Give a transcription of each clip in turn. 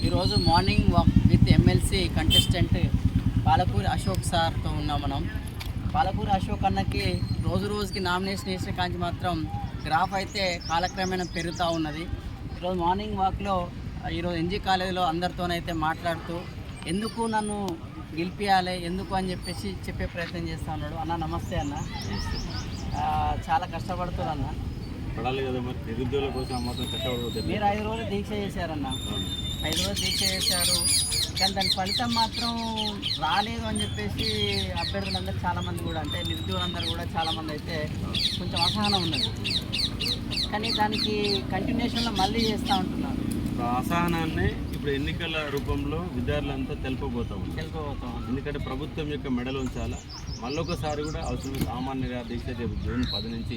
ఈరోజు morning walk with MLC contestant Palakuri Ashok సార్తో ఉన్నాం మనం. పాలకూరి అశోక్ అన్నకి రోజు రోజుకి నామినేషన్ వేసిన కాంచి మాత్రం గ్రాఫ్ అయితే కాలక్రమేణా పెరుగుతూ ఉన్నది. ఈరోజు మార్నింగ్ వాక్లో ఈరోజు ఎన్జీ కాలేజీలో అందరితోనైతే మాట్లాడుతూ ఎందుకు నన్ను గెలిపియాలి ఎందుకు అని చెప్పేసి చెప్పే ప్రయత్నం చేస్తూ ఉన్నాడు. అన్న నమస్తే అన్న. చాలా కష్టపడుతున్నారు అన్న. పడాలి కదా మరి, నిరుద్యోగుల కోసం మాత్రం కష్టపడదు. మీరు 5 రోజులు దీక్ష చేశారన్న, 5 రోజులు దీక్ష చేశారు, కానీ దాని ఫలితం మాత్రం రాలేదు అని చెప్పేసి అభ్యర్థులందరూ చాలామంది కూడా, అంటే నిరుద్యోగులందరూ కూడా చాలామంది అయితే కొంచెం అసహనం ఉన్నది. కానీ దానికి కంటిన్యూషన్లో మళ్ళీ చేస్తూ ఉంటున్నారు. అసహనాన్ని ఇప్పుడు ఎన్నికల రూపంలో విద్యార్థులంతా తెలుపబోతాం. ఎందుకంటే ప్రభుత్వం యొక్క మెడలు ఉంచాలా. మళ్ళొకసారి కూడా అవసరం సామాన్య దీక్ష రేపు జూన్ 10 నుంచి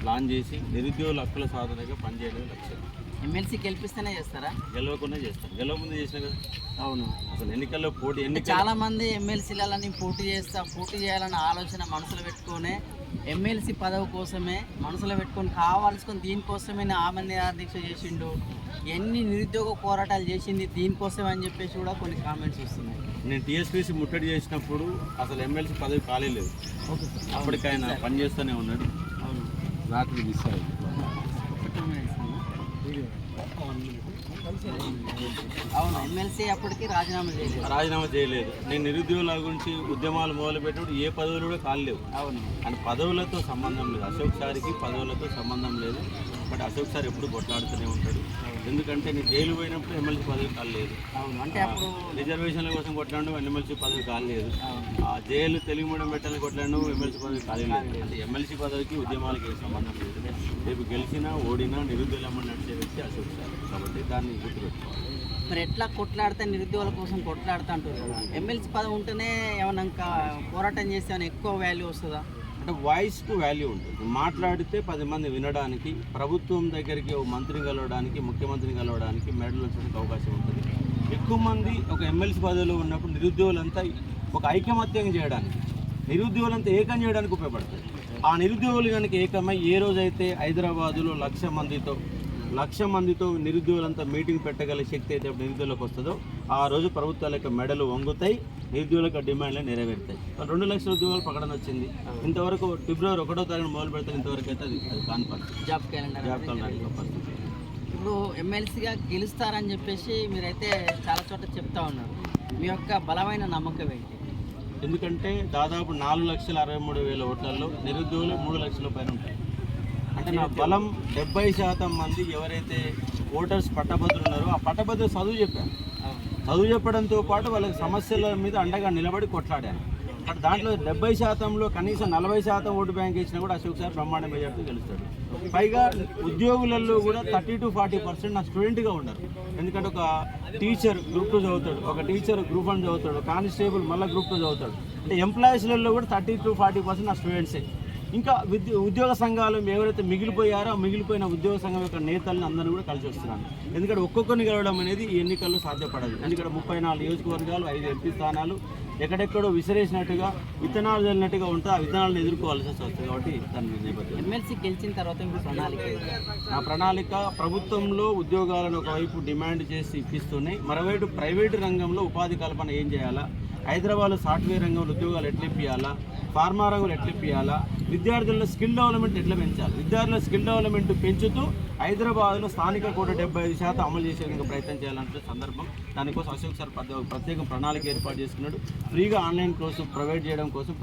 ప్లాన్ చేసి నిరుద్యోగుల హక్కుల సాధనగా పనిచేయడం లక్ష్యం. ఎమ్మెల్సీ గెలిపిస్తేనే చేస్తారా? గెలవకుండా చేస్తారు. గెలవముందు చేసినా కదా. అవును, అసలు ఎన్నికల్లో చాలా మంది ఎమ్మెల్సీలని పోటీ చేయాలన్న ఆలోచన మనసులో పెట్టుకునే ఎమ్మెల్సీ పదవి కోసమే మనసులో పెట్టుకొని కావాల్సుకొని దీనికోసమే ఆమరణ దీక్ష చేసిండు, ఎన్ని నిరుద్యోగ పోరాటాలు చేసింది దీనికోసమే అని చెప్పేసి కూడా కొన్ని కామెంట్స్ వస్తున్నాయి. నేను టీఎస్పీసీ ముట్టడి చేసినప్పుడు అసలు ఎమ్మెల్సీ పదవి కాలేదు. అప్పటికైనా పనిచేస్తూనే ఉన్నాడు. అవును, రాత్రి మిస్ అయ్యింది. అవును, ఎమ్మెల్సీ అప్పటికి రాజీనామా చేయలేదు. నేను నిరుద్యోగుల గురించి ఉద్యమాలు మొదలుపెట్టినప్పుడు ఏ పదవులు కూడా కాలేవు. అవును, కానీ పదవులతో సంబంధం లేదు. అశోక్ సార్కి పదవులతో సంబంధం లేదు. బట్ అశోక్ సార్ ఎప్పుడు కొట్లాడుతూనే ఉంటాడు. ఎందుకంటే నేను జైలు పోయినప్పుడు ఎమ్మెల్సీ పదవి కాలేదు. అవును, అంటే అప్పుడు రిజర్వేషన్ల కోసం కొట్లాడు, ఎమ్మెల్సీ పదవి కాలేదు. జైలు తెలుగు మీడియం పెట్టాలని కొట్లాడు, ఎమ్మెల్సీ పదవి కాలేదు. అంటే ఎమ్మెల్సీ పదవికి ఉద్యమాలకి ఏ సంబంధం లేదు. రేపు గెలిచినా ఓడినా నిరుద్యోగులమ్మని నడిచే వ్యక్తి అశోక్ సార్. కాబట్టి దాన్ని గుర్తుపెట్టుకోవాలి. మరి ఎట్లా కొట్లాడితే నిరుద్యోగుల కోసం కొట్లాడుతూ అంటారు కదా, ఎమ్మెల్సీ పదవి ఉంటేనే ఏమన్నా ఇంకా పోరాటం చేస్తే ఏమైనా ఎక్కువ వాల్యూ వస్తుందా? అంటే వాయిస్కు వాల్యూ ఉంటుంది. మాట్లాడితే 10 మంది వినడానికి, ప్రభుత్వం దగ్గరికి ఒక మంత్రిని కలవడానికి, ముఖ్యమంత్రిని కలవడానికి, మెడలు వచ్చేందుకు అవకాశం ఉంటుంది. ఎక్కువ మంది ఒక ఎమ్మెల్సీ పదవిలో ఉన్నప్పుడు నిరుద్యోగులంతా ఒక ఐకమత్యం చేయడానికి, నిరుద్యోగులంతా ఏకం చేయడానికి ఉపయోగపడుతుంది. ఆ నిరుద్యోగులు కనుక ఏకమై ఏ రోజైతే హైదరాబాదులో 1,00,000 మందితో నిరుద్యోగులంతా మీటింగ్ పెట్టగల శక్తి అయితే నిరుద్యోగులకు వస్తుందో ఆ రోజు ప్రభుత్వాల యొక్క మెడలు వంగుతాయి, నిరుద్యోగుల డిమాండ్లు నెరవేరుతాయి. 2 లక్షల ఉద్యోగాలు ప్రకటన వచ్చింది. ఇంతవరకు ఫిబ్రవరి 1వ తారీఖున మొదలు పెడతారు. ఇంతవరకు అయితే అది కాని పరిస్థితి. జాబ్ క్యాలెండర్ ఇప్పుడు ఎమ్మెల్సీగా గెలుస్తారని చెప్పేసి మీరైతే చాలా చోట్ల చెప్తా ఉన్నారు. మీ యొక్క బలమైన నమ్మకం ఏంటి? ఎందుకంటే దాదాపు 4,63,000 ఓట్లలో నిరుద్యోగులు 3 లక్షల పైన ఉంటాయి. అంటే నా బలం 70% మంది ఎవరైతే ఓటర్స్ పట్టభద్రులు ఉన్నారో ఆ పట్టభద్రులు చదువు చెప్పడంతో పాటు వాళ్ళకి సమస్యల మీద అండగా నిలబడి కొట్లాడాను. బట్ దాంట్లో 70%లో కనీసం 40% ఓటు బ్యాంక్ ఇచ్చినా కూడా అశోక్ సార్ బ్రహ్మాండ మెజార్టీ గెలుస్తాడు. పైగా ఉద్యోగులలో కూడా 30 to 40% నా స్టూడెంట్గా ఉన్నారు. ఎందుకంటే ఒక టీచర్ గ్రూప్ 2 చదువుతాడు, ఒక టీచర్ గ్రూప్ 1 చదువుతాడు, కానిస్టేబుల్ మళ్ళీ గ్రూప్ 2 చదువుతాడు. అంటే ఎంప్లాయీస్లలో కూడా 30 to 40% నా స్టూడెంట్సే. ఇంకా ఉద్యోగ సంఘాలు ఎవరైతే మిగిలిపోయారో మిగిలిపోయిన ఉద్యోగ సంఘం యొక్క నేతలను అందరినీ కూడా కలిసి వస్తున్నాను. ఎందుకంటే ఒక్కొక్కరిని గెలవడం అనేది ఈ ఎన్నికల్లో సాధ్యపడదు. ఎందుకంటే 34 నియోజకవర్గాలు, 5 ఎంపీ స్థానాలు ఎక్కడెక్కడో విసిరేసినట్టుగా విత్తనాలు చల్లినట్టుగా ఉంటే ఆ విత్తనాలను ఎదుర్కోవాల్సి వస్తుంది. కాబట్టి దాని నేపథ్యం ఎమ్మెల్సీ గెలిచిన తర్వాత నా ప్రణాళిక ప్రభుత్వంలో ఉద్యోగాలను ఒకవైపు డిమాండ్ చేసి ఇప్పిస్తున్నాయి, మరోవైపు ప్రైవేటు రంగంలో ఉపాధి కల్పన ఏం చేయాలా, హైదరాబాద్లో సాఫ్ట్వేర్ రంగంలో ఉద్యోగాలు ఎట్లా ఇప్పియాలా, ఫార్మా రంగంలో ఎట్లా ఇప్పియాలా, విద్యార్థుల్లో స్కిల్ డెవలప్మెంట్ ఎట్లా పెంచాలి, విద్యార్థుల స్కిల్ డెవలప్మెంట్ పెంచుతూ హైదరాబాద్లో స్థానిక కోట 75% అమలు చేసేందుకు ప్రయత్నం చేయాలంటే సందర్భం. దానికోసం అశోక్ సార్ ప్రత్యేక ప్రణాళిక ఏర్పాటు చేసుకున్నాడు. ఫ్రీగా ఆన్లైన్ కోసం ప్రొవైడ్ చేయడం కోసం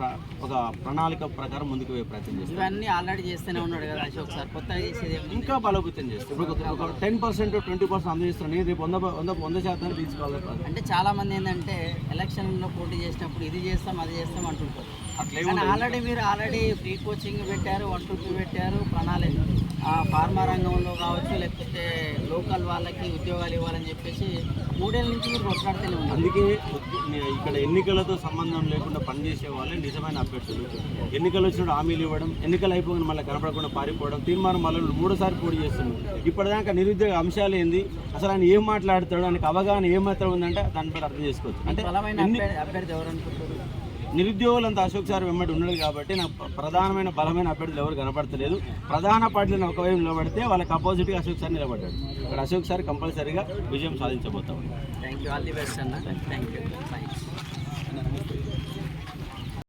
ఒక ప్రణాళిక ప్రకారం ముందుకు పోయే ప్రయత్నం చేస్తాడు. ఇవన్నీ ఆల్రెడీ చేస్తూనే ఉన్నాడు కదా అశోక్ సార్, కొత్తగా చేసేది ఇంకా బలోపేతం చేస్తాడు. ఇప్పుడు ఒక 10% 20% అందజేస్తున్నాడు. నేను రేపు 100% తీసుకోవాలి. అంటే చాలా మంది ఏంటంటే ఎలక్షన్లో పోటీ చేసినప్పుడు ఇది చేస్తాం అది చేస్తాం అంటుంటారు. ఆల్రెడీ ఫ్రీ కోచింగ్ పెట్టారు, 1 to 2 పెట్టారు, ప్రణాళిక ఫార్మా రంగంలో కావచ్చు, లేకపోతే లోకల్ వాళ్ళకి ఉద్యోగాలు ఇవ్వాలని చెప్పేసి 3 ఏళ్ళ నుంచి మీరు కొట్లాడుతూనే ఉన్నారు. అందుకే ఇక్కడ ఎన్నికలతో సంబంధం లేకుండా పనిచేసే వాళ్ళే నిజమైన అభ్యర్థులు. ఎన్నికలు వచ్చినప్పుడు హామీలు ఇవ్వడం, ఎన్నికలు అయిపోయిన మళ్ళీ కనపడకుండా పారిపోవడం, తీర్మానం మళ్ళీ 3సారి పోటీ చేస్తున్నాడు. ఇప్పటిదాకా నిరుద్యోగ అంశాలు ఏంది, అసలు ఆయన ఏం మాట్లాడతాడు, ఆయనకు అవగాహన ఏమాత్రం ఉందంటే దాని పేరు అర్థం చేసుకోవచ్చు. అంటే బలమైన అభ్యర్థి ఎవరు అనుకుంటారు? నిరుద్యోగులంతా అశోక్ సార్ వెంబడి ఉన్నాడు కాబట్టి నాకు ప్రధానమైన బలమైన అభ్యర్థులు ఎవరు కనపడతలేదు. ప్రధాన పార్టీలను ఒకవైపు నిలబడితే వాళ్ళకి అపోజిట్గా అశోక్ సార్ నిలబడ్డాడు. ఇక్కడ అశోక్ సార్ కంపల్సరీగా విజయం సాధించబోతాం. Thank you, all the best అన్న. Thank you.